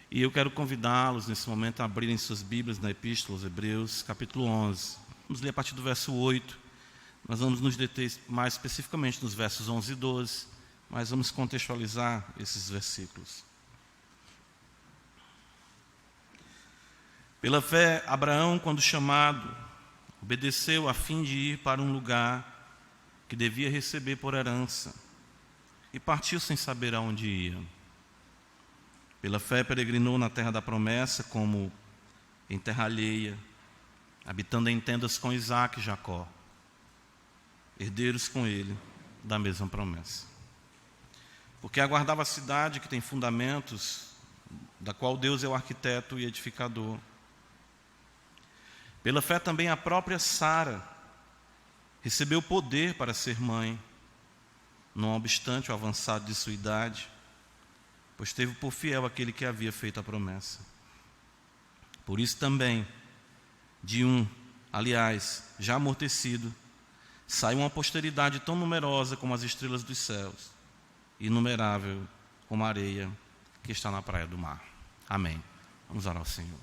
E eu quero convidá-los nesse momento a abrirem suas Bíblias na Epístola aos Hebreus, capítulo 11. Vamos ler a partir do verso 8. Nós vamos nos deter mais especificamente nos versos 11 e 12, mas vamos contextualizar esses versículos. Pela fé, Abraão, quando chamado, obedeceu a fim de ir para um lugar que devia receber por herança, e partiu sem saber aonde ia. Pela fé, peregrinou na terra da promessa, como em terra alheia, habitando em tendas com Isaque e Jacó, herdeiros com ele da mesma promessa. Porque aguardava a cidade que tem fundamentos, da qual Deus é o arquiteto e edificador. Pela fé também a própria Sara recebeu poder para ser mãe, não obstante o avançado de sua idade, pois teve por fiel aquele que havia feito a promessa. Por isso também, de um, aliás, já amortecido, saiu uma posteridade tão numerosa como as estrelas dos céus, inumerável como a areia que está na praia do mar. Amém. Vamos orar ao Senhor.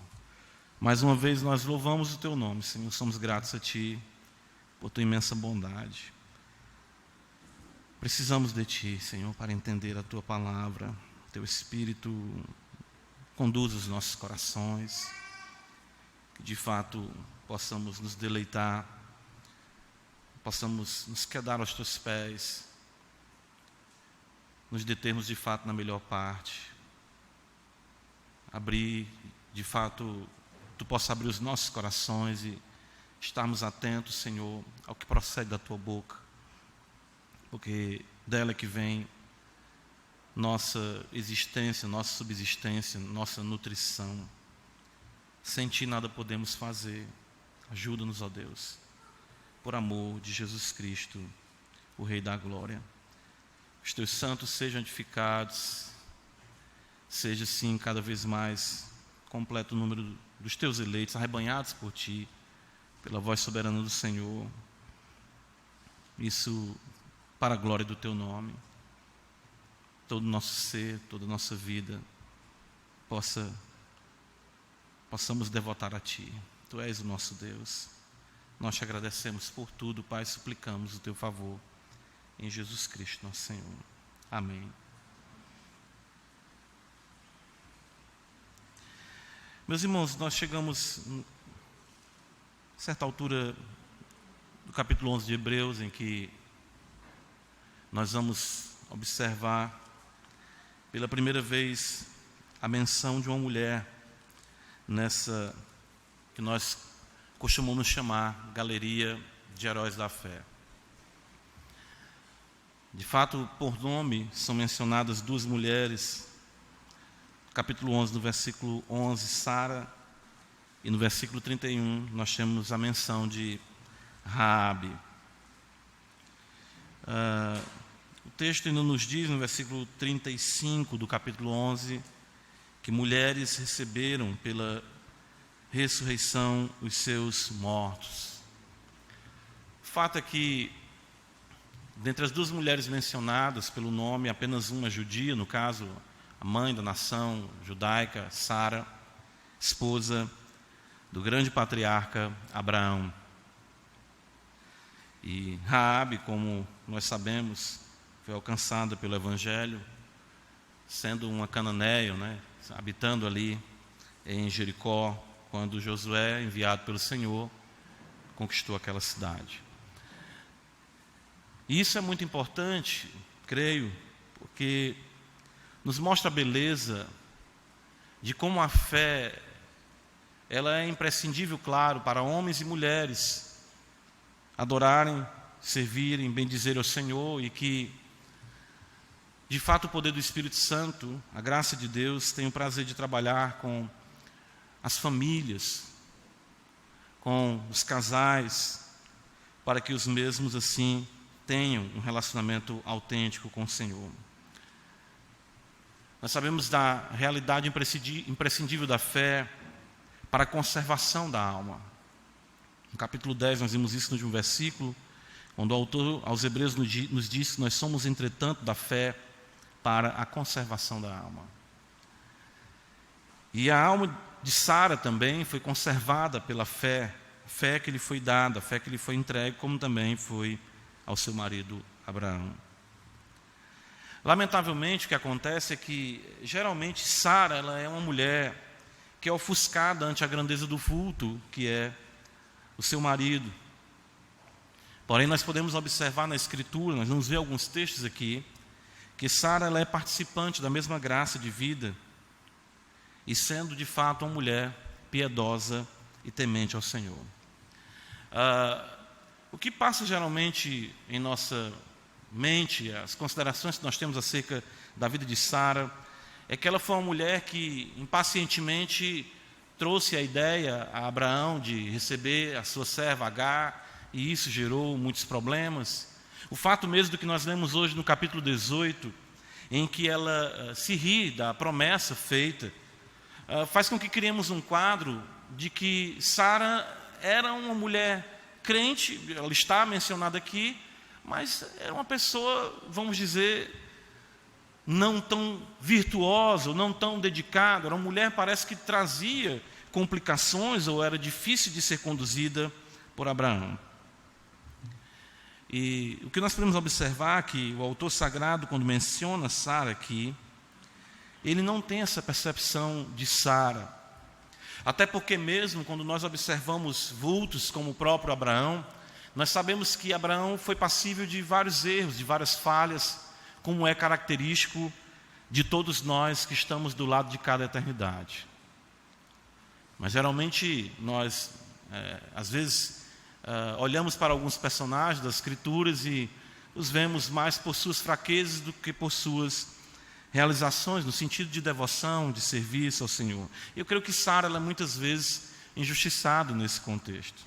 Mais uma vez nós louvamos o Teu nome, Senhor. Somos gratos a Ti por Tua imensa bondade. Precisamos de Ti, Senhor, para entender a Tua palavra. Teu Espírito conduz os nossos corações, que de fato possamos nos deleitar, possamos nos quedar aos Teus pés, nos determos de fato na melhor parte, abrir, de fato, Tu possa abrir os nossos corações e estarmos atentos, Senhor, ao que procede da Tua boca, porque dela é que vem nossa existência, nossa subsistência, nossa nutrição. Sem Ti nada podemos fazer. Ajuda-nos, ó Deus, por amor de Jesus Cristo, o Rei da Glória. Os Teus santos sejam edificados, seja sim cada vez mais completo o número dos Teus eleitos, arrebanhados por Ti, pela voz soberana do Senhor. Isso para a glória do Teu nome. Todo o nosso ser, toda a nossa vida, possamos devotar a Ti. Tu és o nosso Deus. Nós Te agradecemos por tudo, Pai, suplicamos o Teu favor. Em Jesus Cristo, nosso Senhor. Amém. Meus irmãos, nós chegamos a certa altura do capítulo 11 de Hebreus, em que nós vamos observar pela primeira vez a menção de uma mulher nessa que nós costumamos chamar galeria de heróis da fé. De fato, por nome, são mencionadas duas mulheres. No capítulo 11, no versículo 11, Sara, e no versículo 31, nós temos a menção de Raabe. O texto ainda nos diz, no versículo 35 do capítulo 11, que mulheres receberam pela ressurreição os seus mortos. O fato é que, dentre as duas mulheres mencionadas pelo nome, apenas uma judia, no caso, a mãe da nação judaica, Sara, esposa do grande patriarca Abraão. E Raabe, como nós sabemos, foi alcançada pelo Evangelho, sendo uma cananeia, habitando ali em Jericó, quando Josué, enviado pelo Senhor, conquistou aquela cidade. E isso é muito importante, creio, porque nos mostra a beleza de como a fé ela é imprescindível, claro, para homens e mulheres adorarem, servirem, bendizerem ao Senhor, e que, de fato, o poder do Espírito Santo, a graça de Deus, tem o prazer de trabalhar com as famílias, com os casais, para que os mesmos, assim, tenham um relacionamento autêntico com o Senhor. Nós sabemos da realidade imprescindível da fé para a conservação da alma. No capítulo 10, nós vimos isso no último versículo, quando o autor aos Hebreus nos diz que nós somos, entretanto, da fé para a conservação da alma. E a alma de Sara também foi conservada pela fé, a fé que lhe foi dada, a fé que lhe foi entregue, como também foi ao seu marido Abraão. Lamentavelmente, o que acontece é que, geralmente, Sara ela é uma mulher que é ofuscada ante a grandeza do vulto, que é o seu marido. Porém, nós podemos observar na Escritura, nós vamos ver alguns textos aqui, que Sara ela é participante da mesma graça de vida, e sendo de fato uma mulher piedosa e temente ao Senhor. O que passa geralmente em nossa mente, as considerações que nós temos acerca da vida de Sara, é que ela foi uma mulher que impacientemente trouxe a ideia a Abraão de receber a sua serva Agar, e isso gerou muitos problemas. O fato mesmo do que nós lemos hoje no capítulo 18, em que ela se ri da promessa feita, faz com que criemos um quadro de que Sara era uma mulher crente, ela está mencionada aqui, mas era uma pessoa, vamos dizer, não tão virtuosa, não tão dedicada. Era uma mulher, parece que trazia complicações ou era difícil de ser conduzida por Abraão. E o que nós podemos observar é que o autor sagrado, quando menciona Sara aqui, ele não tem essa percepção de Sara. Até porque mesmo quando nós observamos vultos como o próprio Abraão, nós sabemos que Abraão foi passível de vários erros, de várias falhas, como é característico de todos nós que estamos do lado de cada eternidade. Mas geralmente nós, às vezes, olhamos para alguns personagens das Escrituras e os vemos mais por suas fraquezas do que por suas realizações, no sentido de devoção, de serviço ao Senhor. Eu creio que Sara ela é muitas vezes injustiçada nesse contexto.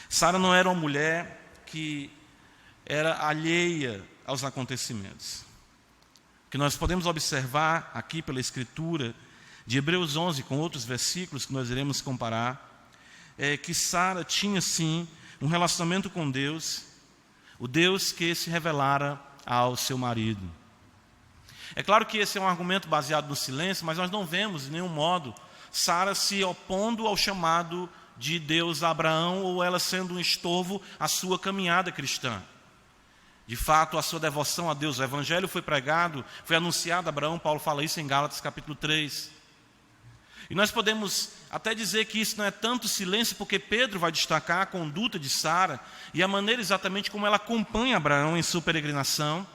Sara não era uma mulher que era alheia aos acontecimentos. O que nós podemos observar aqui pela Escritura, de Hebreus 11, com outros versículos que nós iremos comparar, é que Sara tinha sim um relacionamento com Deus, o Deus que se revelara ao seu marido. É claro que esse é um argumento baseado no silêncio, mas nós não vemos de nenhum modo Sara se opondo ao chamado de Deus a Abraão, ou ela sendo um estorvo à sua caminhada cristã. De fato, a sua devoção a Deus, o Evangelho foi pregado, foi anunciado a Abraão. Paulo fala isso em Gálatas capítulo 3. E nós podemos até dizer que isso não é tanto silêncio, porque Pedro vai destacar a conduta de Sara e a maneira exatamente como ela acompanha Abraão em sua peregrinação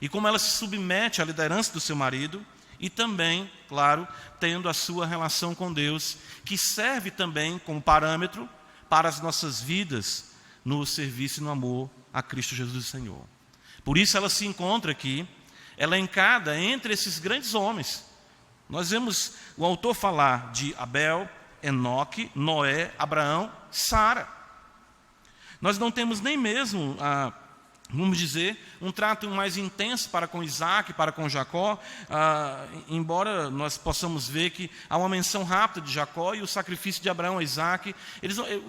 e como ela se submete à liderança do seu marido, e também, claro, tendo a sua relação com Deus, que serve também como parâmetro para as nossas vidas no serviço e no amor a Cristo Jesus Senhor. Por isso ela se encontra aqui, elencada entre esses grandes homens. Nós vemos o autor falar de Abel, Enoque, Noé, Abraão, Sara. Nós não temos nem mesmo vamos dizer, um trato mais intenso para com Isaac, para com Jacó, embora nós possamos ver que há uma menção rápida de Jacó e o sacrifício de Abraão a Isaac.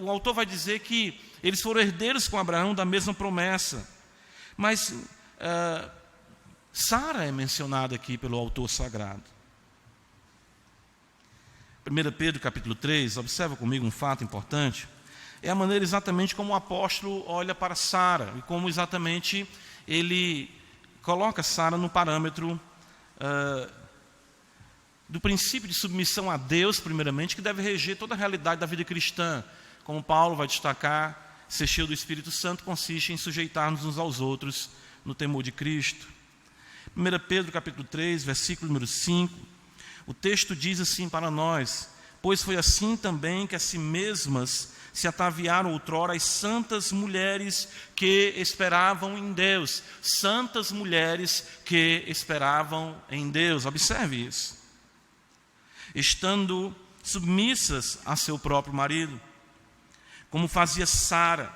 O autor vai dizer que eles foram herdeiros com Abraão da mesma promessa. Mas Sara é mencionada aqui pelo autor sagrado. 1 Pedro capítulo 3, observa comigo um fato importante. É a maneira exatamente como o apóstolo olha para Sara e como exatamente ele coloca Sara no parâmetro do princípio de submissão a Deus, primeiramente, que deve reger toda a realidade da vida cristã. Como Paulo vai destacar, ser cheio do Espírito Santo consiste em sujeitar-nos uns aos outros no temor de Cristo. 1 Pedro capítulo 3, versículo número 5, o texto diz assim para nós: pois foi assim também que a si mesmas se ataviaram outrora as santas mulheres que esperavam em Deus. Santas mulheres que esperavam em Deus. Observe isso. Estando submissas a seu próprio marido, como fazia Sara,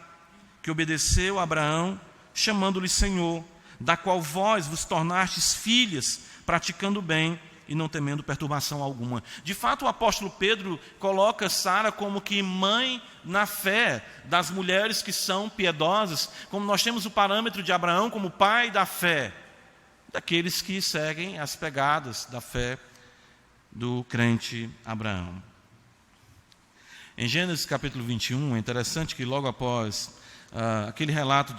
que obedeceu a Abraão, chamando-lhe Senhor, da qual vós vos tornastes filhas, praticando o bem e não temendo perturbação alguma. De fato, o apóstolo Pedro coloca Sara como que mãe na fé das mulheres que são piedosas, como nós temos o parâmetro de Abraão como pai da fé, daqueles que seguem as pegadas da fé do crente Abraão. Em Gênesis capítulo 21, é interessante que logo após aquele relato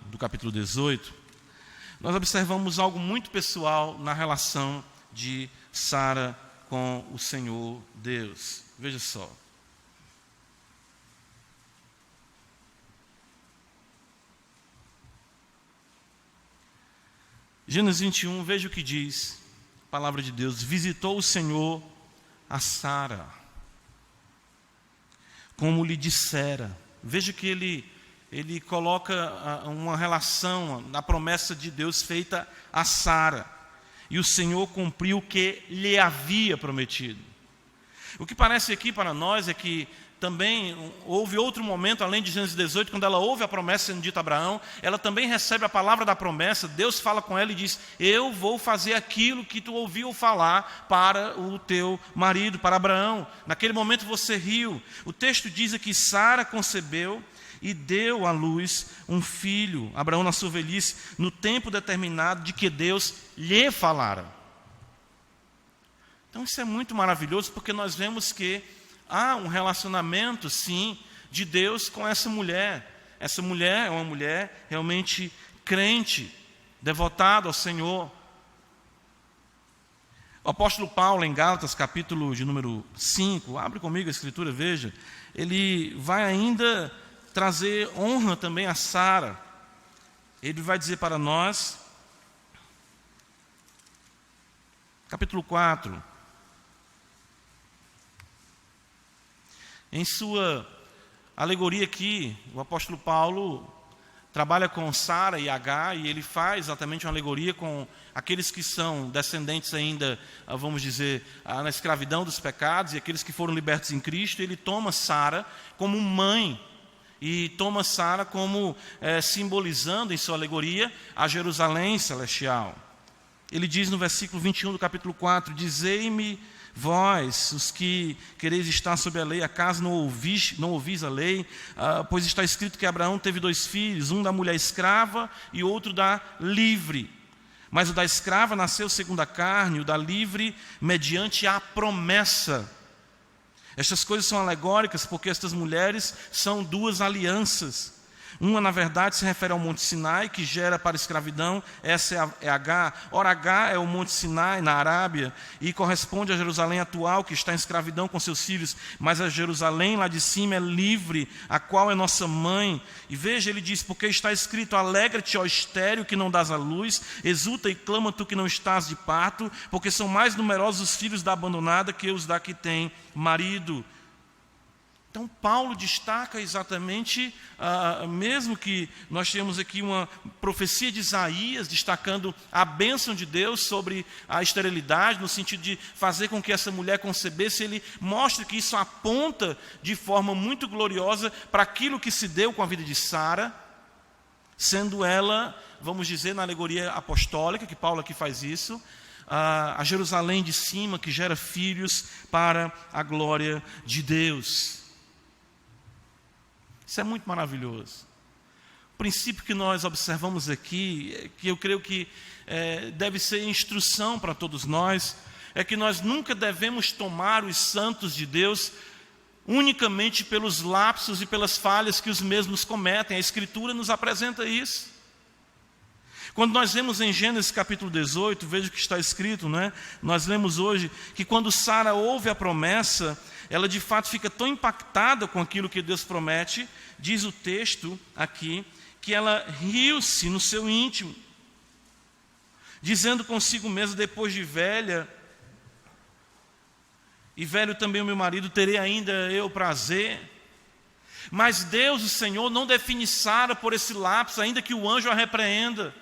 do capítulo 18, nós observamos algo muito pessoal na relação de Sara com o Senhor Deus. Veja só. Gênesis 21, veja o que diz a palavra de Deus. Visitou o Senhor a Sara, como lhe dissera. Veja que ele coloca uma relação na promessa de Deus feita a Sara. E o Senhor cumpriu o que lhe havia prometido. O que parece aqui para nós é que também houve outro momento, além de Gênesis 18, quando ela ouve a promessa sendo dita a Abraão, ela também recebe a palavra da promessa. Deus fala com ela e diz: eu vou fazer aquilo que tu ouviu falar para o teu marido, para Abraão. Naquele momento você riu. O texto diz que Sara concebeu e deu à luz um filho, Abraão na sua velhice, no tempo determinado de que Deus lhe falara. Então isso é muito maravilhoso, porque nós vemos que há um relacionamento, sim, de Deus com essa mulher. Essa mulher é uma mulher realmente crente, devotada ao Senhor. O apóstolo Paulo, em Gálatas, capítulo de número 5, abre comigo a escritura, veja, ele vai ainda trazer honra também a Sara. Ele vai dizer para nós, capítulo 4, em sua alegoria aqui, o apóstolo Paulo trabalha com Sara e Agá, e ele faz exatamente uma alegoria com aqueles que são descendentes ainda, vamos dizer, na escravidão dos pecados, e aqueles que foram libertos em Cristo. Ele toma Sara como mãe, e toma Sara como simbolizando em sua alegoria a Jerusalém celestial. Ele diz no versículo 21 do capítulo 4, dizei-me vós, os que quereis estar sob a lei, acaso não ouvis a lei? Pois está escrito que Abraão teve 2 filhos, um da mulher escrava e outro da livre. Mas o da escrava nasceu segundo a carne, o da livre mediante a promessa. Estas coisas são alegóricas porque estas mulheres são 2 alianças. Uma, na verdade, se refere ao Monte Sinai, que gera para a escravidão. Essa é Agá. Ora, Agá é o Monte Sinai, na Arábia, e corresponde a Jerusalém atual, que está em escravidão com seus filhos. Mas a Jerusalém lá de cima é livre, a qual é nossa mãe. E veja, ele diz, porque está escrito, alegra-te, ó estéril, que não dás à luz, exulta e clama tu que não estás de parto, porque são mais numerosos os filhos da abandonada que os da que tem marido. Então Paulo destaca exatamente, mesmo que nós temos aqui uma profecia de Isaías, destacando a bênção de Deus sobre a esterilidade, no sentido de fazer com que essa mulher concebesse, ele mostra que isso aponta de forma muito gloriosa para aquilo que se deu com a vida de Sara, sendo ela, vamos dizer, na alegoria apostólica, que Paulo aqui faz isso, a Jerusalém de cima, que gera filhos para a glória de Deus. Isso é muito maravilhoso. O princípio que nós observamos aqui, que eu creio que deve ser instrução para todos nós, é que nós nunca devemos tomar os santos de Deus unicamente pelos lapsos e pelas falhas que os mesmos cometem. A Escritura nos apresenta isso. Quando nós vemos em Gênesis capítulo 18, veja o que está escrito, não é? Nós lemos hoje que quando Sara ouve a promessa, ela de fato fica tão impactada com aquilo que Deus promete, diz o texto aqui, que ela riu-se no seu íntimo, dizendo consigo mesma, depois de velha, e velho também o meu marido, terei ainda eu prazer. Mas Deus, o Senhor, não define Sara por esse lapso, ainda que o anjo a repreenda.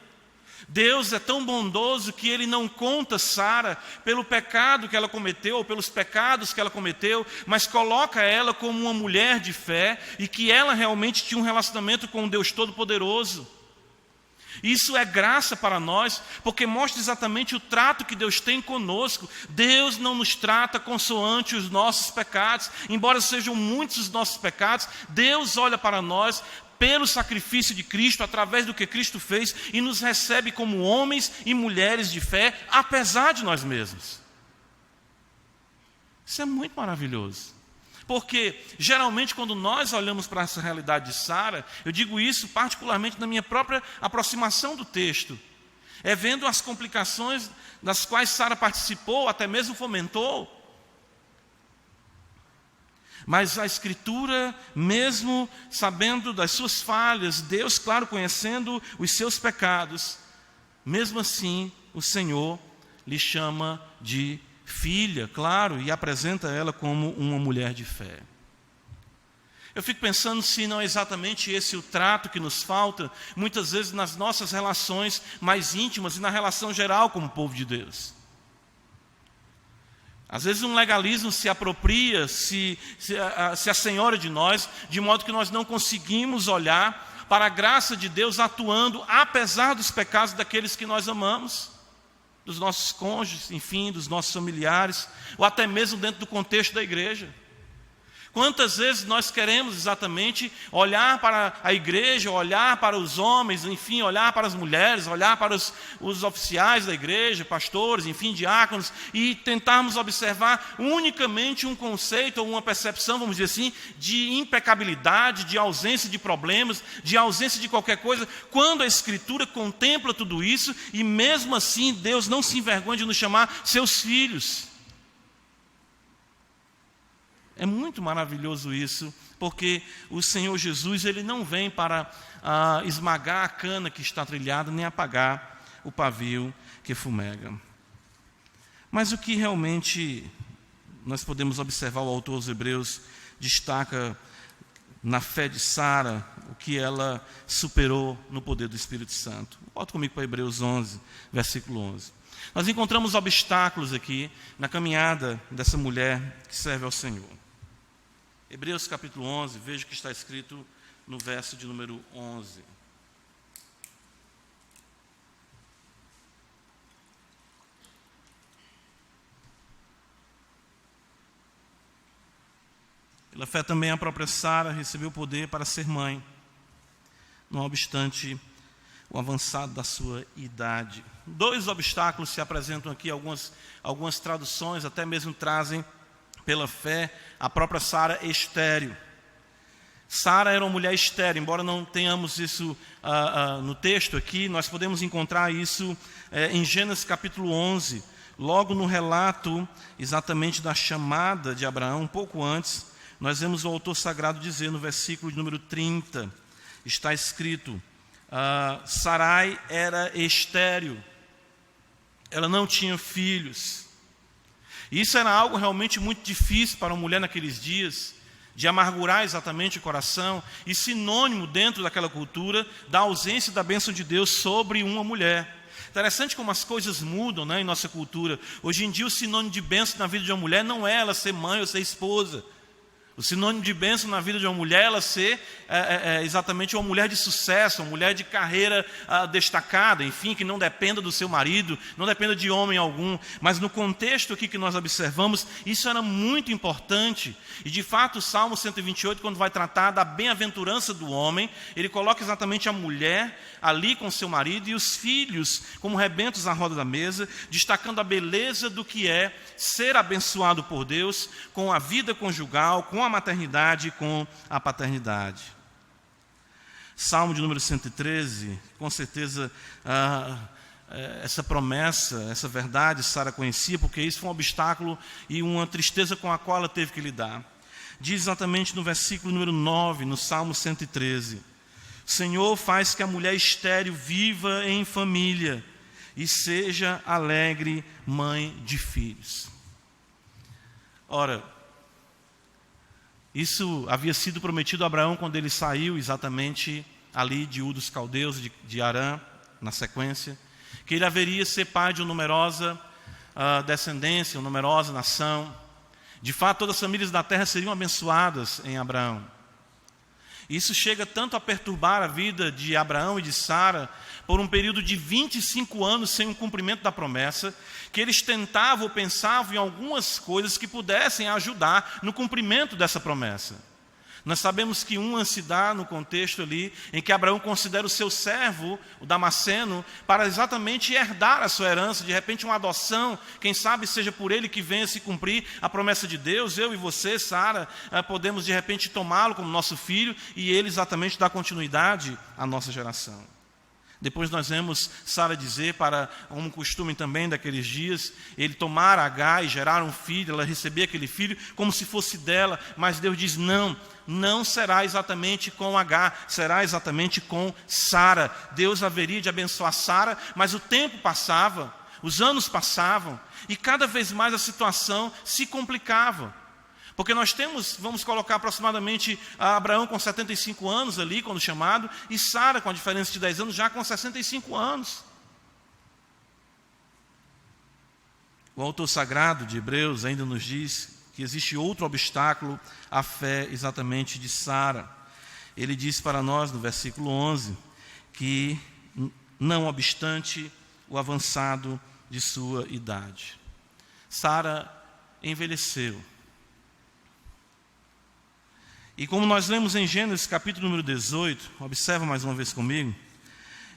Deus é tão bondoso que Ele não conta Sara pelo pecado que ela cometeu, ou pelos pecados que ela cometeu, mas coloca ela como uma mulher de fé, e que ela realmente tinha um relacionamento com o Deus Todo-Poderoso. Isso é graça para nós, porque mostra exatamente o trato que Deus tem conosco. Deus não nos trata consoante os nossos pecados, embora sejam muitos os nossos pecados. Deus olha para nós pelo sacrifício de Cristo, através do que Cristo fez, e nos recebe como homens e mulheres de fé, apesar de nós mesmos. Isso é muito maravilhoso. Porque, geralmente, quando nós olhamos para essa realidade de Sara, eu digo isso particularmente na minha própria aproximação do texto, é vendo as complicações das quais Sara participou, até mesmo fomentou. Mas a Escritura, mesmo sabendo das suas falhas, Deus, claro, conhecendo os seus pecados, mesmo assim, o Senhor lhe chama de filha, claro, e apresenta ela como uma mulher de fé. Eu fico pensando se não é exatamente esse o trato que nos falta, muitas vezes nas nossas relações mais íntimas e na relação geral como povo de Deus. Às vezes um legalismo se apropria, se assenhora de nós, de modo que nós não conseguimos olhar para a graça de Deus atuando, apesar dos pecados daqueles que nós amamos, dos nossos cônjuges, enfim, dos nossos familiares, ou até mesmo dentro do contexto da igreja. Quantas vezes nós queremos exatamente olhar para a igreja, olhar para os homens, enfim, olhar para as mulheres, olhar para os oficiais da igreja, pastores, enfim, diáconos, e tentarmos observar unicamente um conceito ou uma percepção, vamos dizer assim, de impecabilidade, de ausência de problemas, de ausência de qualquer coisa, quando a Escritura contempla tudo isso e mesmo assim Deus não se envergonha de nos chamar seus filhos. É muito maravilhoso isso, porque o Senhor Jesus, Ele não vem para esmagar a cana que está trilhada, nem apagar o pavio que fumega. Mas o que realmente nós podemos observar, o autor aos Hebreus destaca na fé de Sara, o que ela superou no poder do Espírito Santo. Volta comigo para Hebreus 11, versículo 11. Nós encontramos obstáculos aqui na caminhada dessa mulher que serve ao Senhor. Hebreus capítulo 11, veja o que está escrito no verso de número 11. Pela fé também a própria Sara recebeu poder para ser mãe, não obstante o avançado da sua idade. 2 obstáculos se apresentam aqui, algumas traduções até mesmo trazem pela fé a própria Sara estéril. Sara era uma mulher estéril, embora não tenhamos isso no texto aqui, nós podemos encontrar isso em Gênesis capítulo 11, logo no relato exatamente da chamada de Abraão, um pouco antes, nós vemos o autor sagrado dizer no versículo de número 30, está escrito, Sarai era estéril, ela não tinha filhos. Isso era algo realmente muito difícil para uma mulher naqueles dias, de amargurar exatamente o coração, e sinônimo dentro daquela cultura da ausência da bênção de Deus sobre uma mulher. Interessante como as coisas mudam, né, em nossa cultura. Hoje em dia o sinônimo de bênção na vida de uma mulher não é ela ser mãe ou ser esposa. O sinônimo de bênção na vida de uma mulher é ela ser exatamente uma mulher de sucesso, uma mulher de carreira destacada, enfim, que não dependa do seu marido, não dependa de homem algum. Mas no contexto aqui que nós observamos, isso era muito importante. E de fato o Salmo 128, quando vai tratar da bem-aventurança do homem, ele coloca exatamente a mulher ali com seu marido e os filhos como rebentos à roda da mesa, destacando a beleza do que é ser abençoado por Deus com a vida conjugal, com a maternidade e com a paternidade. Salmo de número 113, com certeza essa promessa, essa verdade Sara conhecia, porque isso foi um obstáculo e uma tristeza com a qual ela teve que lidar. Diz exatamente no versículo número 9, no Salmo 113, Senhor faz que a mulher estéril viva em família e seja alegre mãe de filhos. Ora, isso havia sido prometido a Abraão quando ele saiu exatamente ali de Ur dos Caldeus, de Harã, na sequência, que ele haveria ser pai de uma numerosa descendência, uma numerosa nação. De fato, todas as famílias da terra seriam abençoadas em Abraão. Isso chega tanto a perturbar a vida de Abraão e de Sara por um período de 25 anos sem o cumprimento da promessa, que eles tentavam ou pensavam em algumas coisas que pudessem ajudar no cumprimento dessa promessa. Nós sabemos que uma se dá no contexto ali em que Abraão considera o seu servo, o Damasceno, para exatamente herdar a sua herança, de repente uma adoção, quem sabe seja por ele que venha se cumprir a promessa de Deus. Eu e você, Sara, podemos de repente tomá-lo como nosso filho e ele exatamente dar continuidade à nossa geração. Depois nós vemos Sara dizer, para um costume também daqueles dias, ele tomar Agar e gerar um filho, ela receber aquele filho como se fosse dela, mas Deus diz, não será exatamente com Agar, será exatamente com Sara. Deus haveria de abençoar Sara, mas o tempo passava, os anos passavam, e cada vez mais a situação se complicava. Porque nós temos, vamos colocar aproximadamente Abraão com 75 anos ali, quando chamado, e Sara com a diferença de 10 anos, já com 65 anos. O autor sagrado de Hebreus ainda nos diz que existe outro obstáculo à fé exatamente de Sara. Ele diz para nós no versículo 11, que não obstante o avançado de sua idade. Sara envelheceu. E como nós lemos em Gênesis capítulo número 18, observa mais uma vez comigo,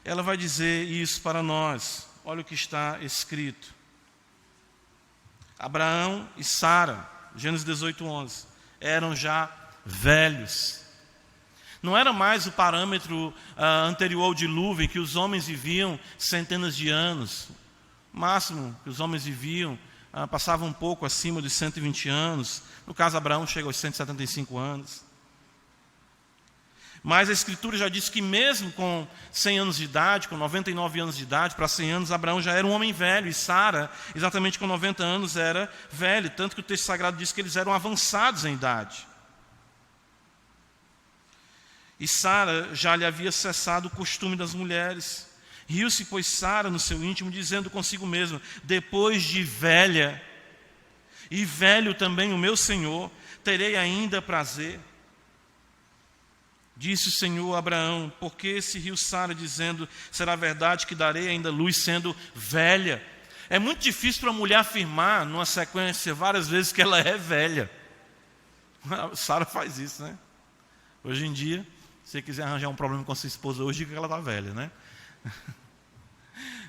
ela vai dizer isso para nós. Olha o que está escrito. Abraão e Sara, Gênesis 18, 11, eram já velhos. Não era mais o parâmetro anterior ao dilúvio, em que os homens viviam centenas de anos. O máximo que os homens viviam passava um pouco acima dos 120 anos. No caso, Abraão chega aos 175 anos. Mas a Escritura já diz que mesmo com 100 anos de idade, com 99 anos de idade, para 100 anos, Abraão já era um homem velho. E Sara, exatamente com 90 anos, era velha. Tanto que o texto sagrado diz que eles eram avançados em idade. E Sara já lhe havia cessado o costume das mulheres. Riu-se, pois, Sara no seu íntimo, dizendo consigo mesma, depois de velha, e velho também o meu Senhor, terei ainda prazer. Disse o Senhor a Abraão, por que se riu Sara, dizendo, será verdade que darei ainda luz sendo velha? É muito difícil para a mulher afirmar, numa sequência, várias vezes que ela é velha. Sara faz isso, né? Hoje em dia, se você quiser arranjar um problema com a sua esposa hoje, diga que ela está velha, né?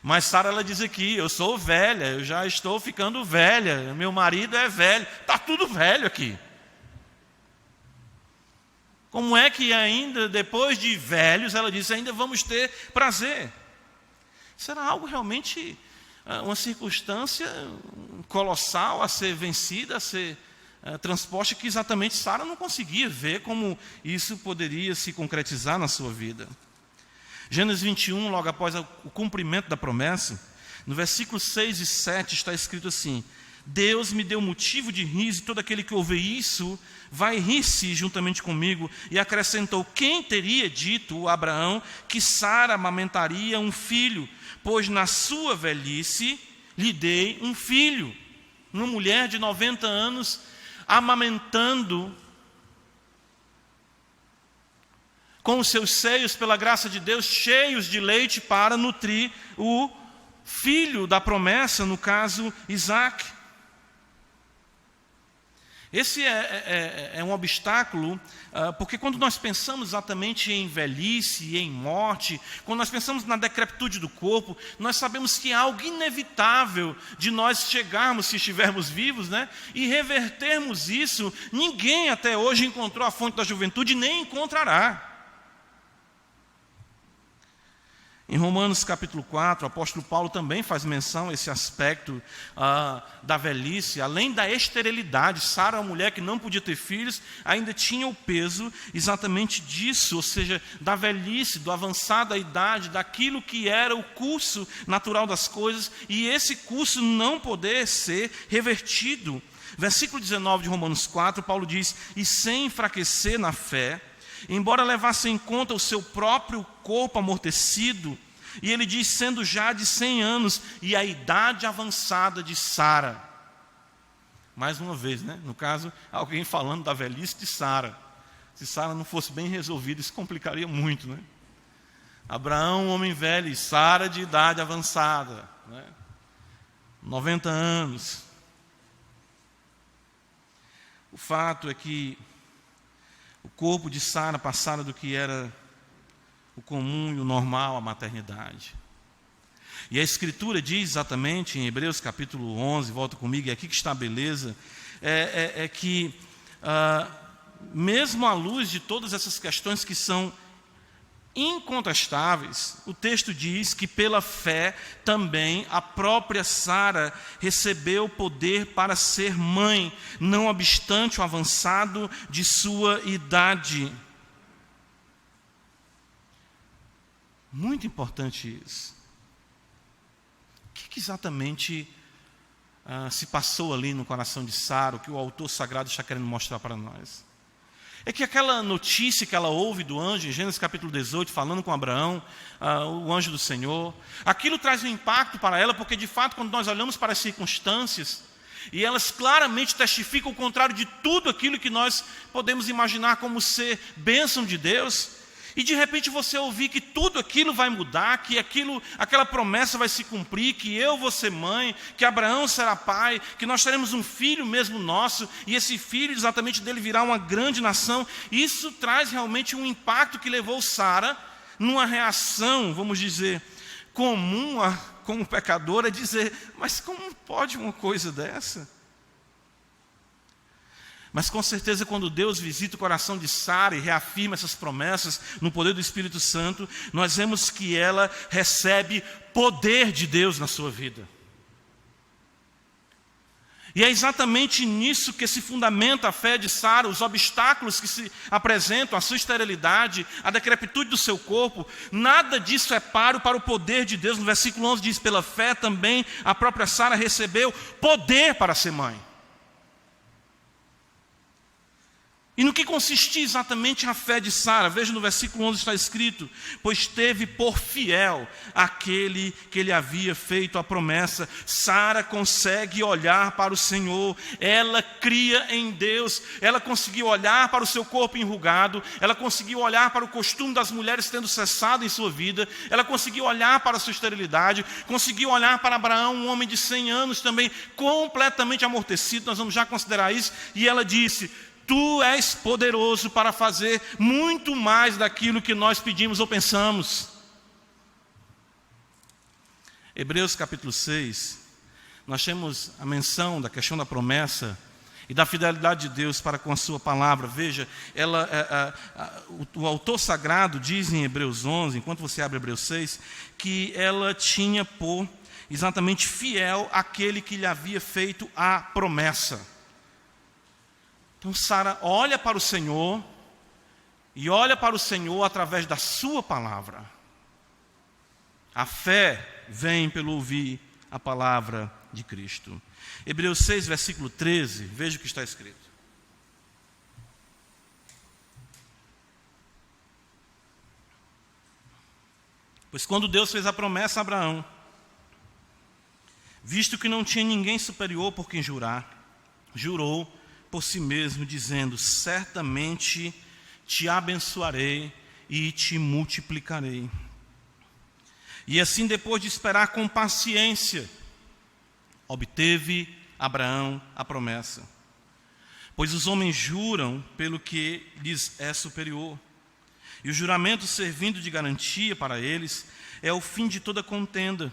Mas Sara, ela diz aqui, eu sou velha, eu já estou ficando velha, meu marido é velho, está tudo velho aqui. Como é que ainda, depois de velhos, ela diz, ainda vamos ter prazer? Será algo realmente, uma circunstância colossal a ser vencida, a ser transposta, que exatamente Sara não conseguia ver como isso poderia se concretizar na sua vida. Gênesis 21, logo após o cumprimento da promessa, no versículo 6 e 7 está escrito assim, Deus me deu motivo de riso, e todo aquele que ouvir isso vai rir-se juntamente comigo. E acrescentou, quem teria dito a Abraão que Sara amamentaria um filho? Pois na sua velhice lhe dei um filho. Uma mulher de 90 anos amamentando com os seus seios, pela graça de Deus, cheios de leite para nutrir o filho da promessa, no caso Isaac. Esse é um obstáculo, porque quando nós pensamos exatamente em velhice e em morte, quando nós pensamos na decrepitude do corpo, nós sabemos que é algo inevitável de nós chegarmos, se estivermos vivos, né, e revertermos isso. Ninguém até hoje encontrou a fonte da juventude, nem encontrará. Em Romanos capítulo 4, o apóstolo Paulo também faz menção a esse aspecto da velhice, além da esterilidade. Sara, uma mulher que não podia ter filhos, ainda tinha o peso exatamente disso, ou seja, da velhice, do avançado da idade, daquilo que era o curso natural das coisas, e esse curso não poder ser revertido. Versículo 19 de Romanos 4, Paulo diz, e sem enfraquecer na fé, embora levasse em conta o seu próprio corpo amortecido, e ele diz, sendo já de 100 anos, e a idade avançada de Sara. Mais uma vez, né? No caso, alguém falando da velhice de Sara. Se Sara não fosse bem resolvida, isso complicaria muito, né? Abraão, homem velho, e Sara de idade avançada, né? 90 anos. O fato é que O corpo de Sara passara do que era o comum e o normal, a maternidade. E a Escritura diz exatamente, em Hebreus capítulo 11, volta comigo, é aqui que está a beleza, que mesmo à luz de todas essas questões que são incontestáveis, o texto diz que pela fé também a própria Sara recebeu poder para ser mãe, não obstante o avançado de sua idade. Muito importante isso. O que exatamente se passou ali no coração de Sara, o que o autor sagrado está querendo mostrar para nós? É que aquela notícia que ela ouve do anjo, em Gênesis capítulo 18, falando com Abraão, o anjo do Senhor, aquilo traz um impacto para ela, porque de fato, quando nós olhamos para as circunstâncias, e elas claramente testificam o contrário de tudo aquilo que nós podemos imaginar como ser bênção de Deus, e de repente você ouvir que tudo aquilo vai mudar, que aquela promessa vai se cumprir, que eu vou ser mãe, que Abraão será pai, que nós teremos um filho mesmo nosso, e esse filho exatamente dele virá uma grande nação. Isso traz realmente um impacto que levou Sara numa reação, vamos dizer, comum como pecadora, a dizer, mas como pode uma coisa dessa? Mas com certeza quando Deus visita o coração de Sara e reafirma essas promessas no poder do Espírito Santo, nós vemos que ela recebe poder de Deus na sua vida. E é exatamente nisso que se fundamenta a fé de Sara, os obstáculos que se apresentam, a sua esterilidade, a decrepitude do seu corpo, nada disso é páreo para o poder de Deus. No versículo 11 diz, pela fé também a própria Sara recebeu poder para ser mãe. E no que consistia exatamente a fé de Sara? Veja no versículo 11 está escrito, pois teve por fiel aquele que lhe havia feito a promessa. Sara consegue olhar para o Senhor, ela cria em Deus, ela conseguiu olhar para o seu corpo enrugado, ela conseguiu olhar para o costume das mulheres tendo cessado em sua vida, ela conseguiu olhar para a sua esterilidade, conseguiu olhar para Abraão, um homem de 100 anos também, completamente amortecido, nós vamos já considerar isso, e ela disse, tu és poderoso para fazer muito mais daquilo que nós pedimos ou pensamos. Hebreus capítulo 6, nós temos a menção da questão da promessa e da fidelidade de Deus para com a sua palavra. Veja, o autor sagrado diz em Hebreus 11, enquanto você abre Hebreus 6, que ela tinha por exatamente fiel aquele que lhe havia feito a promessa. Então Sara olha para o Senhor, e olha para o Senhor através da sua palavra. A fé vem pelo ouvir a palavra de Cristo. Hebreus 6, versículo 13, veja o que está escrito. Pois quando Deus fez a promessa a Abraão, visto que não tinha ninguém superior por quem jurar, jurou por si mesmo, dizendo, certamente te abençoarei e te multiplicarei. E assim, depois de esperar com paciência, obteve Abraão a promessa. Pois os homens juram pelo que lhes é superior, e o juramento, servindo de garantia para eles, é o fim de toda contenda.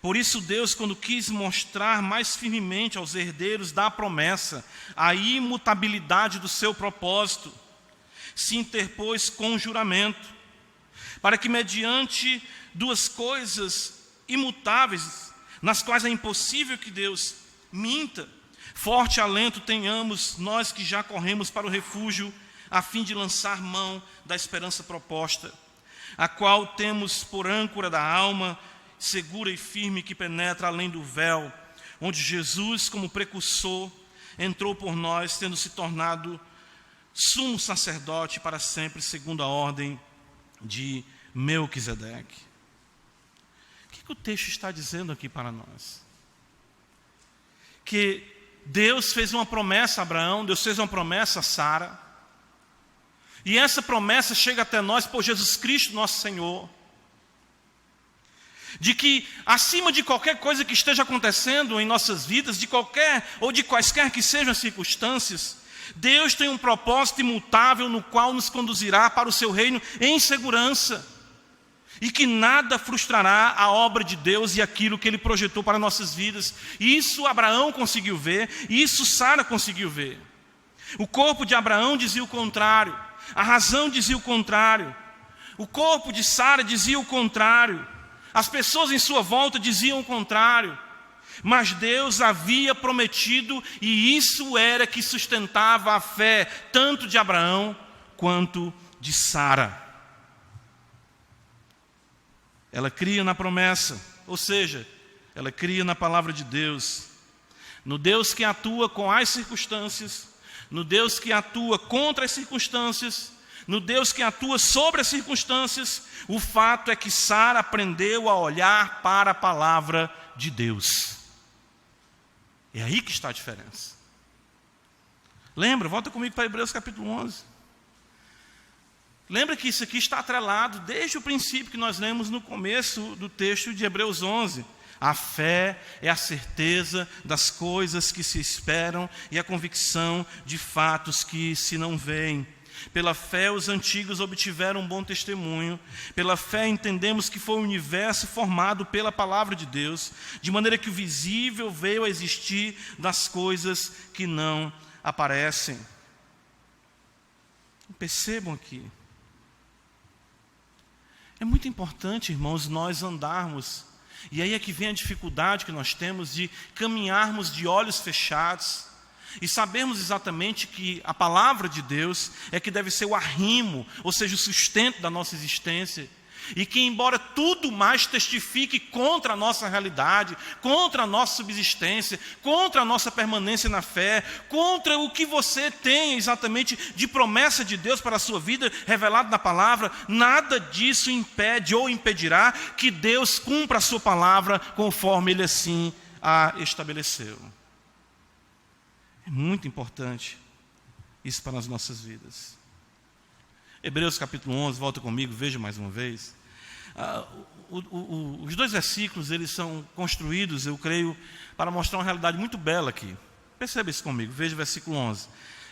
Por isso Deus, quando quis mostrar mais firmemente aos herdeiros da promessa a imutabilidade do seu propósito, se interpôs com juramento, para que mediante duas coisas imutáveis, nas quais é impossível que Deus minta, forte alento tenhamos nós que já corremos para o refúgio, a fim de lançar mão da esperança proposta, a qual temos por âncora da alma, segura e firme, que penetra além do véu, onde Jesus, como precursor, entrou por nós, tendo se tornado sumo sacerdote para sempre, segundo a ordem de Melquisedeque. O que o texto está dizendo aqui para nós? Que Deus fez uma promessa a Abraão, Deus fez uma promessa a Sara, e essa promessa chega até nós por Jesus Cristo, nosso Senhor, de que acima de qualquer coisa que esteja acontecendo em nossas vidas, de qualquer ou de quaisquer que sejam as circunstâncias, Deus tem um propósito imutável no qual nos conduzirá para o seu reino em segurança. E que nada frustrará a obra de Deus e aquilo que Ele projetou para nossas vidas. Isso Abraão conseguiu ver, e isso Sara conseguiu ver. O corpo de Abraão dizia o contrário, a razão dizia o contrário, o corpo de Sara dizia o contrário, as pessoas em sua volta diziam o contrário. Mas Deus havia prometido, e isso era que sustentava a fé, tanto de Abraão quanto de Sara. Ela cria na promessa, ou seja, ela cria na palavra de Deus, no Deus que atua com as circunstâncias, no Deus que atua contra as circunstâncias, no Deus que atua sobre as circunstâncias. O fato é que Sara aprendeu a olhar para a palavra de Deus. É aí que está a diferença. Lembra, volta comigo para Hebreus capítulo 11. Lembra que isso aqui está atrelado desde o princípio que nós lemos no começo do texto de Hebreus 11. A fé é a certeza das coisas que se esperam e a convicção de fatos que se não veem. Pela fé os antigos obtiveram um bom testemunho. Pela fé entendemos que foi o universo formado pela palavra de Deus, de maneira que o visível veio a existir das coisas que não aparecem. Percebam aqui. É muito importante, irmãos, nós andarmos, e aí é que vem a dificuldade que nós temos de caminharmos de olhos fechados, e sabermos exatamente que a palavra de Deus é que deve ser o arrimo, ou seja, o sustento da nossa existência, e que embora tudo mais testifique contra a nossa realidade, contra a nossa subsistência, contra a nossa permanência na fé, contra o que você tem exatamente de promessa de Deus para a sua vida, revelado na palavra, nada disso impede ou impedirá que Deus cumpra a sua palavra conforme Ele assim a estabeleceu. É muito importante isso para as nossas vidas. Hebreus capítulo 11, volta comigo, veja mais uma vez. Os dois versículos, eles são construídos, eu creio, para mostrar uma realidade muito bela aqui. Perceba isso comigo, veja o versículo 11.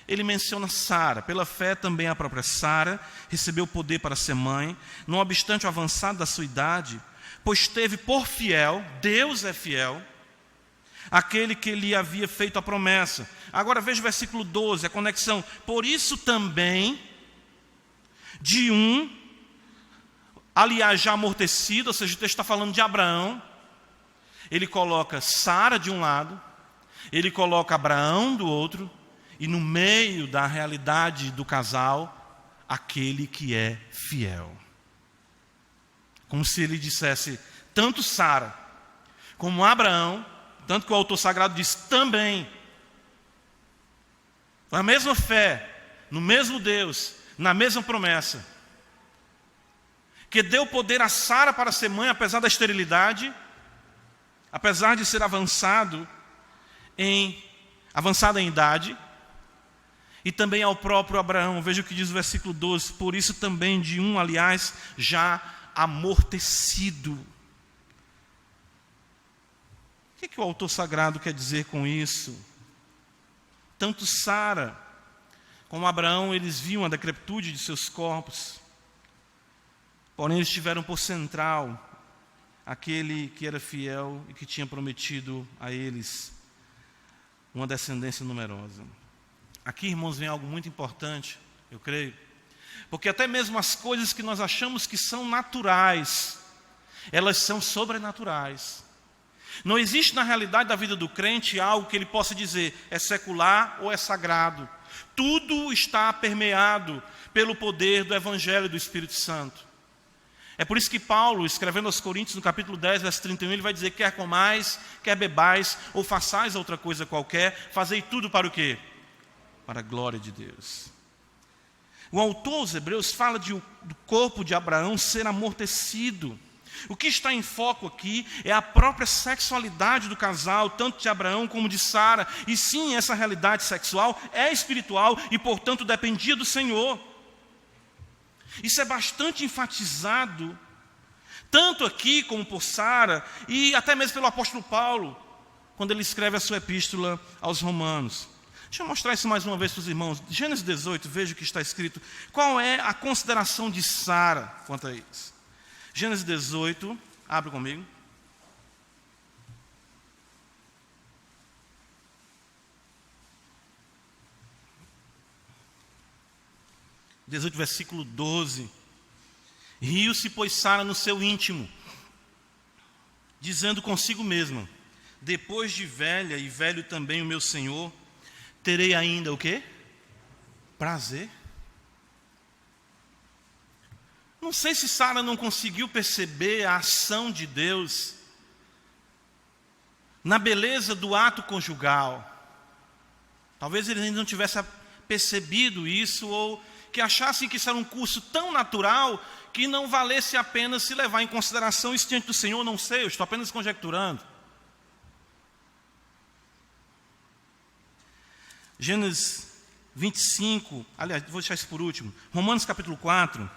Ele menciona Sara. Pela fé também a própria Sara recebeu poder para ser mãe, não obstante o avançado da sua idade, pois teve por fiel, Deus é fiel, aquele que lhe havia feito a promessa. Agora veja o versículo 12, a conexão. Por isso também, de um, aliás já amortecido, ou seja, o texto está falando de Abraão, ele coloca Sara de um lado, ele coloca Abraão do outro, e no meio da realidade do casal, aquele que é fiel. Como se ele dissesse, tanto Sara como Abraão, tanto que o autor sagrado diz também, a mesma fé, no mesmo Deus, na mesma promessa, que deu poder a Sara para ser mãe, apesar da esterilidade, apesar de ser avançada em idade, e também ao próprio Abraão. Veja o que diz o versículo 12, por isso também de um, aliás, já amortecido. O que o autor sagrado quer dizer com isso? Tanto Sara como Abraão, eles viam a decrepitude de seus corpos, porém eles tiveram por central aquele que era fiel e que tinha prometido a eles uma descendência numerosa. Aqui, irmãos, vem algo muito importante, eu creio, porque até mesmo as coisas que nós achamos que são naturais, elas são sobrenaturais. Não existe na realidade da vida do crente algo que ele possa dizer é secular ou é sagrado. Tudo está permeado pelo poder do Evangelho do Espírito Santo. É por isso que Paulo, escrevendo aos Coríntios, no capítulo 10, verso 31, ele vai dizer, quer comais, quer bebais, ou façais outra coisa qualquer, fazei tudo para o quê? Para a glória de Deus. O autor aos Hebreus fala do corpo de Abraão ser amortecido. O que está em foco aqui é a própria sexualidade do casal, tanto de Abraão como de Sara. E sim, essa realidade sexual é espiritual e, portanto, dependia do Senhor. Isso é bastante enfatizado, tanto aqui como por Sara, e até mesmo pelo apóstolo Paulo, quando ele escreve a sua epístola aos Romanos. Deixa eu mostrar isso mais uma vez para os irmãos. Gênesis 18, veja o que está escrito. Qual é a consideração de Sara quanto a isso? Gênesis 18, abre comigo. Versículo 12. Riu-se, pois, Sara no seu íntimo, dizendo consigo mesma: depois de velha e velho também o meu senhor, terei ainda o quê? Prazer. Não sei se Sara não conseguiu perceber a ação de Deus na beleza do ato conjugal. Talvez ele ainda não tivesse percebido isso, ou que achassem que isso era um curso tão natural que não valesse a pena se levar em consideração isso diante do Senhor. Não sei, eu estou apenas conjecturando. Gênesis 25, aliás, vou deixar isso por último. Romanos capítulo 4,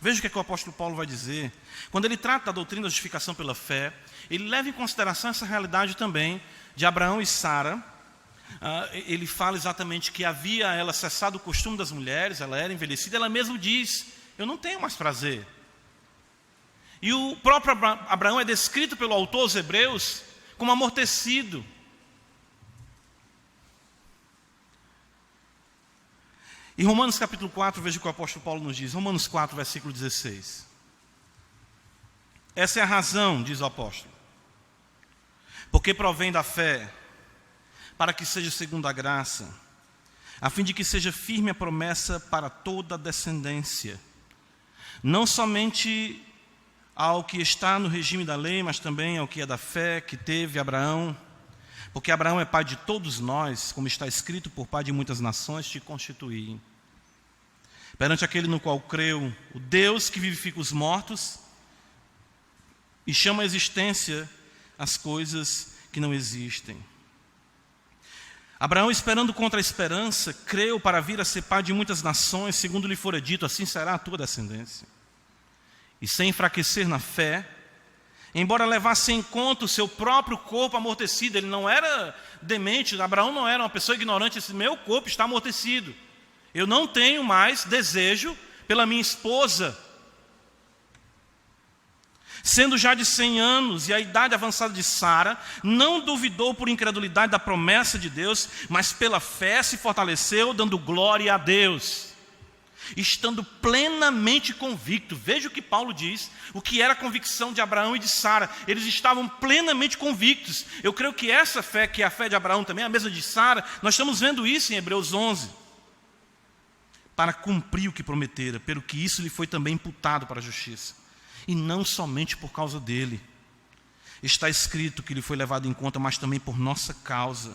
veja o que é que o apóstolo Paulo vai dizer. Quando ele trata da doutrina da justificação pela fé, ele leva em consideração essa realidade também de Abraão e Sara. Ele fala exatamente que havia ela cessado o costume das mulheres, ela era envelhecida, ela mesma diz: eu não tenho mais prazer. E o próprio Abraão é descrito pelo autor aos Hebreus como amortecido. Em Romanos capítulo 4, veja o que o apóstolo Paulo nos diz. Romanos 4, versículo 16. Essa é a razão, diz o apóstolo, porque provém da fé, para que seja segundo a graça, a fim de que seja firme a promessa para toda a descendência, não somente ao que está no regime da lei, mas também ao que é da fé que teve Abraão, porque Abraão é pai de todos nós, como está escrito: por pai de muitas nações te constituí. Perante aquele no qual creu, o Deus que vivifica os mortos e chama à existência as coisas que não existem. Abraão, esperando contra a esperança, creu para vir a ser pai de muitas nações, segundo lhe fora dito: assim será a tua descendência. E sem enfraquecer na fé, embora levasse em conta o seu próprio corpo amortecido, ele não era demente, Abraão não era uma pessoa ignorante, esse meu corpo está amortecido, eu não tenho mais desejo pela minha esposa. Sendo já de 100 anos e a idade avançada de Sara, não duvidou por incredulidade da promessa de Deus, mas pela fé se fortaleceu, dando glória a Deus, estando plenamente convicto. Veja o que Paulo diz, o que era a convicção de Abraão e de Sara. Eles estavam plenamente convictos. Eu creio que essa fé, que é a fé de Abraão também, a mesma de Sara, nós estamos vendo isso em Hebreus 11. Para cumprir o que prometera, pelo que isso lhe foi também imputado para a justiça. E não somente por causa dele. Está escrito que ele foi levado em conta, mas também por nossa causa,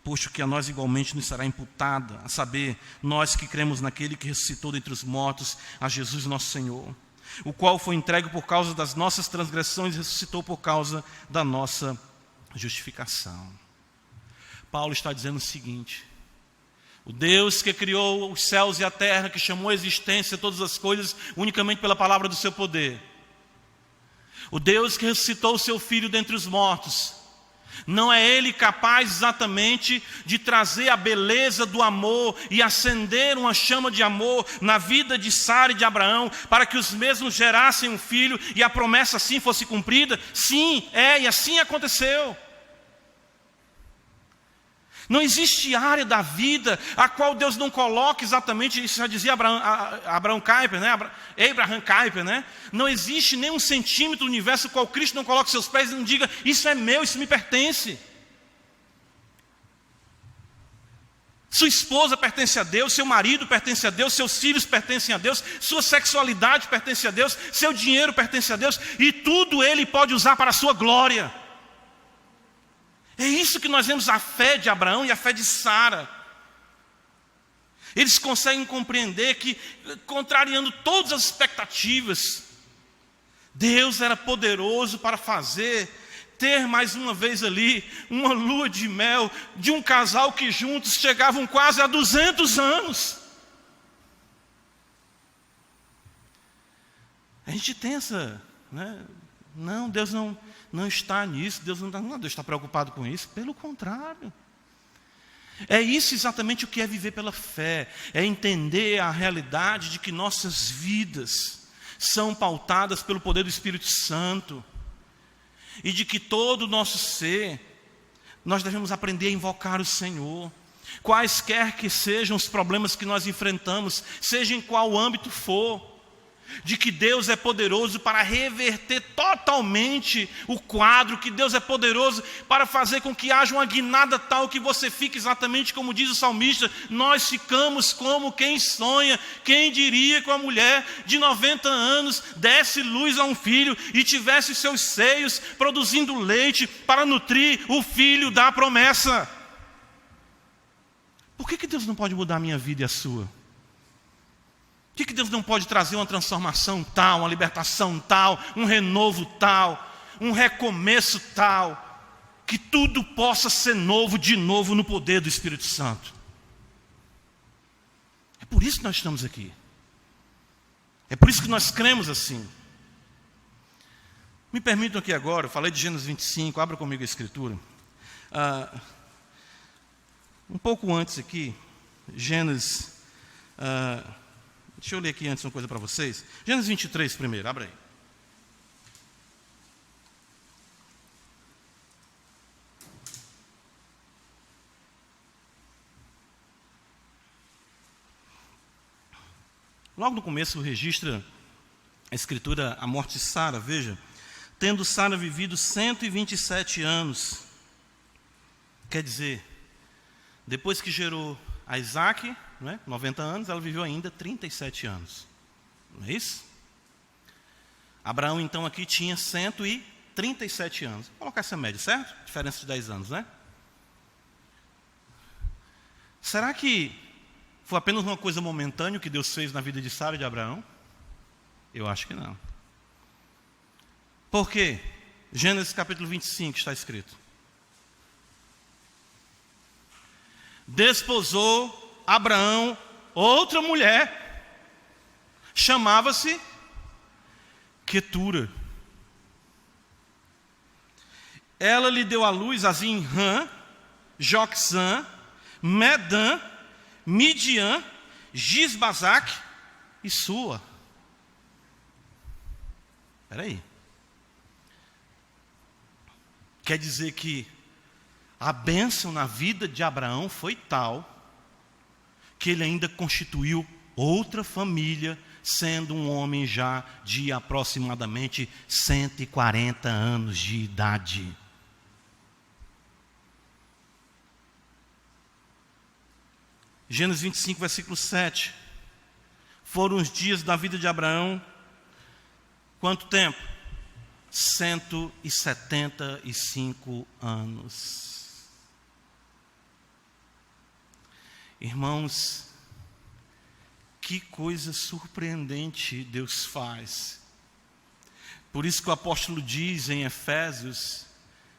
posto que a nós igualmente nos será imputada, a saber, nós que cremos naquele que ressuscitou dentre os mortos, a Jesus nosso Senhor, o qual foi entregue por causa das nossas transgressões e ressuscitou por causa da nossa justificação. Paulo está dizendo o seguinte: o Deus que criou os céus e a terra, que chamou à existência todas as coisas unicamente pela palavra do seu poder, o Deus que ressuscitou o seu Filho dentre os mortos, não é Ele capaz exatamente de trazer a beleza do amor e acender uma chama de amor na vida de Sara e de Abraão, para que os mesmos gerassem um filho e a promessa assim fosse cumprida? Sim, e assim aconteceu. Não existe área da vida a qual Deus não coloque exatamente, isso já dizia Abraham Kuyper, né? Abraham Kuyper, né? Não existe nem um centímetro do universo no qual Cristo não coloque seus pés e não diga: isso é meu, isso me pertence. Sua esposa pertence a Deus, seu marido pertence a Deus, seus filhos pertencem a Deus, sua sexualidade pertence a Deus, seu dinheiro pertence a Deus, e tudo Ele pode usar para a sua glória. É isso que nós vemos a fé de Abraão e a fé de Sara. Eles conseguem compreender que, contrariando todas as expectativas, Deus era poderoso para ter mais uma vez ali, uma lua de mel, de um casal que juntos chegavam quase a 200 anos. A gente tem essa, né? Não, Deus não está nisso, Deus está preocupado com isso. Pelo contrário, É isso exatamente o que é viver pela fé. É entender a realidade de que nossas vidas são pautadas pelo poder do Espírito Santo. E de que todo o nosso ser, nós devemos aprender a invocar o Senhor. Quaisquer que sejam os problemas que nós enfrentamos, seja em qual âmbito for, de que Deus é poderoso para reverter totalmente o quadro, que Deus é poderoso para fazer com que haja uma guinada tal que você fique exatamente como diz o salmista, nós ficamos como quem sonha. Quem diria que uma mulher de 90 anos desse luz a um filho e tivesse seus seios produzindo leite para nutrir o filho da promessa? Por que Deus não pode mudar a minha vida e a sua? Por que Deus não pode trazer uma transformação tal, uma libertação tal, um renovo tal, um recomeço tal, que tudo possa ser novo de novo no poder do Espírito Santo? É por isso que nós estamos aqui. É por isso que nós cremos assim. Me permitam aqui agora, eu falei de Gênesis 25, abra comigo a Escritura. Um pouco antes aqui, Gênesis... deixa eu ler aqui antes uma coisa para vocês. Gênesis 23 primeiro, abra aí. Logo no começo registra a Escritura a morte de Sara, veja. Tendo Sara vivido 127 anos. Quer dizer, depois que gerou a Isaac, 90 anos, ela viveu ainda 37 anos. Não é isso? Abraão, então, aqui tinha 137 anos. Vou colocar essa média, certo? Diferença de 10 anos, né? Será que foi apenas uma coisa momentânea que Deus fez na vida de Sara e de Abraão? Eu acho que não. Por quê? Gênesis capítulo 25 está escrito: desposou Abraão outra mulher, chamava-se Quetura. Ela lhe deu à luz a Zinrã, Joxã, Medã, Midian, Gisbasac e Sua. Espera aí. Quer dizer que a bênção na vida de Abraão foi tal que ele ainda constituiu outra família, sendo um homem já de aproximadamente 140 anos de idade. Gênesis 25, versículo 7. Foram os dias da vida de Abraão, quanto tempo? 175 anos. Irmãos, que coisa surpreendente Deus faz. Por isso que o apóstolo diz em Efésios,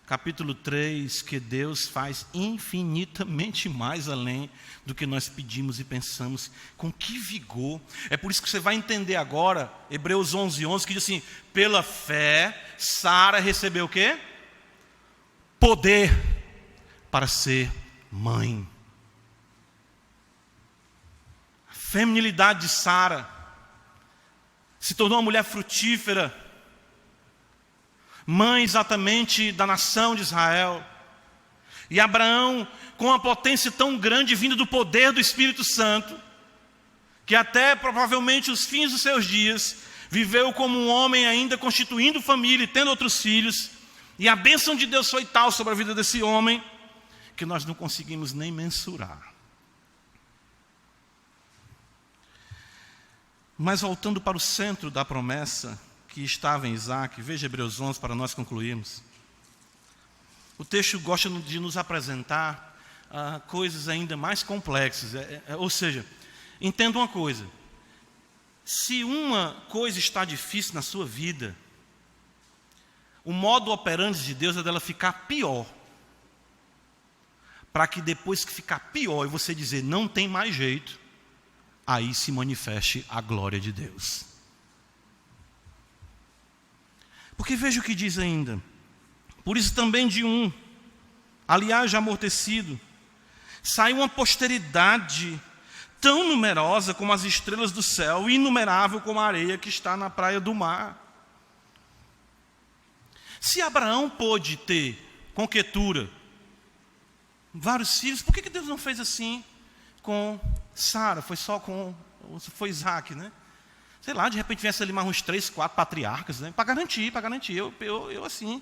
capítulo 3, que Deus faz infinitamente mais além do que nós pedimos e pensamos. Com que vigor! É por isso que você vai entender agora, Hebreus 11, que diz assim: pela fé, Sara recebeu o quê? Poder para ser mãe. A feminilidade de Sara se tornou uma mulher frutífera, mãe exatamente da nação de Israel. E Abraão, com uma potência tão grande vinda do poder do Espírito Santo, que até provavelmente os fins dos seus dias, viveu como um homem ainda constituindo família e tendo outros filhos. E a bênção de Deus foi tal sobre a vida desse homem, que nós não conseguimos nem mensurar. Mas voltando para o centro da promessa, que estava em Isaac, veja Hebreus 11 para nós concluirmos. O texto gosta de nos apresentar coisas ainda mais complexas. Ou seja, entenda uma coisa: se uma coisa está difícil na sua vida, o modo operandi de Deus é dela ficar pior, para que depois que ficar pior e você dizer não tem mais jeito, aí se manifeste a glória de Deus. Porque veja o que diz ainda: por isso também de um, aliás já amortecido, Sai uma posteridade tão numerosa como as estrelas do céu, e inumerável como a areia que está na praia do mar. Se Abraão pôde ter com Quetura vários filhos, por que Deus não fez assim com Sara? Foi Isaac, né? Sei lá, de repente viesse ali mais uns 3, 4 patriarcas, né? Para garantir. Eu assim,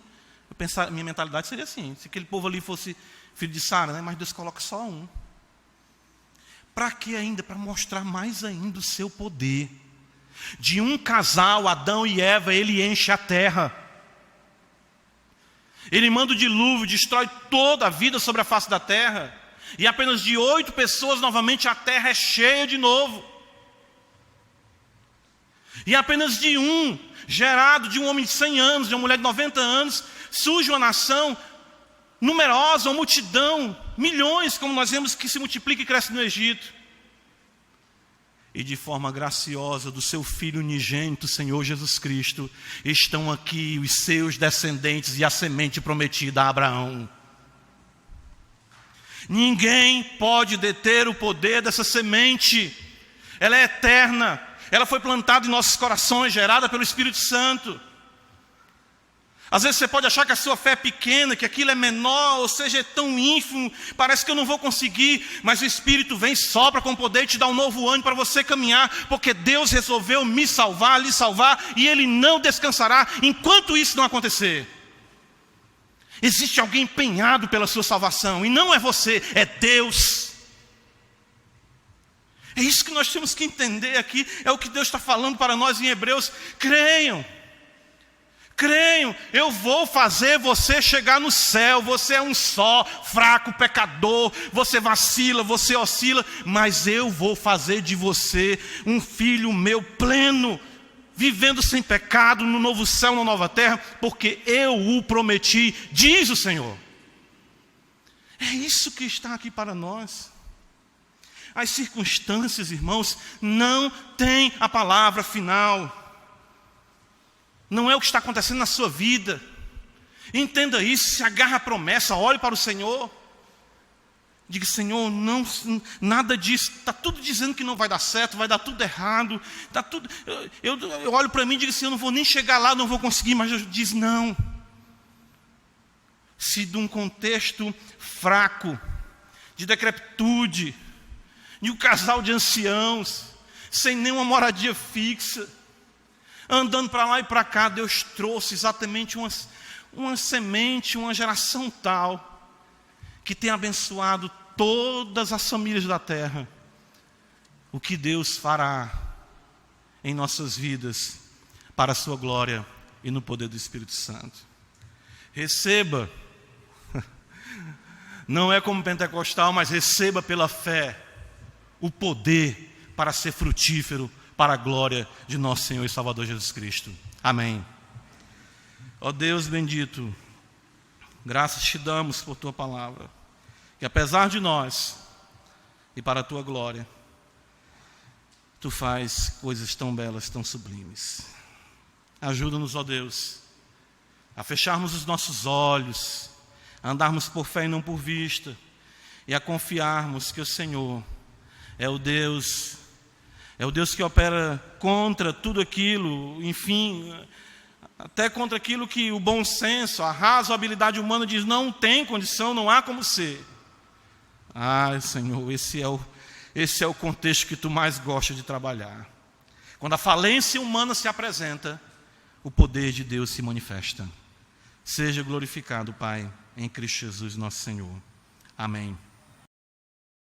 minha mentalidade seria assim, se aquele povo ali fosse filho de Sara, né? Mas Deus coloca só um. Para quê ainda? Para mostrar mais ainda o seu poder. De um casal, Adão e Eva, ele enche a terra. Ele manda o dilúvio, destrói toda a vida sobre a face da terra. E apenas de 8 pessoas, novamente, a terra é cheia de novo. E apenas de um, gerado de um homem de 100 anos, de uma mulher de 90 anos, surge uma nação numerosa, uma multidão, milhões, como nós vemos que se multiplica e cresce no Egito. E de forma graciosa do seu Filho unigênito, Senhor Jesus Cristo, estão aqui os seus descendentes e a semente prometida a Abraão. Ninguém pode deter o poder dessa semente. Ela é eterna. Ela foi plantada em nossos corações, gerada pelo Espírito Santo. Às vezes você pode achar que a sua fé é pequena, que aquilo é menor, ou seja, é tão ínfimo, parece que eu não vou conseguir, mas o Espírito vem, sopra com poder e te dá um novo ânimo para você caminhar, porque Deus resolveu me salvar, lhe salvar, e Ele não descansará enquanto isso não acontecer. Existe alguém empenhado pela sua salvação, e não é você, é Deus. É isso que nós temos que entender aqui, é o que Deus está falando para nós em Hebreus. Creiam, eu vou fazer você chegar no céu. Você é um só, fraco, pecador, você vacila, você oscila, mas eu vou fazer de você um filho meu pleno, vivendo sem pecado, no novo céu, na nova terra, porque eu o prometi, diz o Senhor. É isso que está aqui para nós. As circunstâncias, irmãos, não têm a palavra final. Não é o que está acontecendo na sua vida. Entenda isso, se agarra à promessa, olhe para o Senhor. Diga: Senhor, não, nada disso, está tudo dizendo que não vai dar certo, vai dar tudo errado. Tá tudo, eu olho para mim e digo assim: eu não vou nem chegar lá, não vou conseguir, mas Deus diz não. Se de um contexto fraco, de decrepitude, de um casal de anciãos, sem nenhuma moradia fixa, andando para lá e para cá, Deus trouxe exatamente uma semente, uma geração tal, que tem abençoado todas as famílias da terra. O que Deus fará em nossas vidas, para a sua glória e no poder do Espírito Santo. Receba, não é como pentecostal, mas receba pela fé o poder para ser frutífero, para a glória de nosso Senhor e Salvador Jesus Cristo. Amém. Ó Deus bendito, graças te damos por tua palavra, que apesar de nós e para a tua glória, tu faz coisas tão belas, tão sublimes. Ajuda-nos, ó Deus, a fecharmos os nossos olhos, a andarmos por fé e não por vista, e a confiarmos que o Senhor é o Deus que opera contra tudo aquilo, enfim, até contra aquilo que o bom senso, a razoabilidade humana diz: não tem condição, não há como ser. Senhor, esse é o contexto que tu mais gosta de trabalhar. Quando a falência humana se apresenta, o poder de Deus se manifesta. Seja glorificado, Pai, em Cristo Jesus, nosso Senhor. Amém.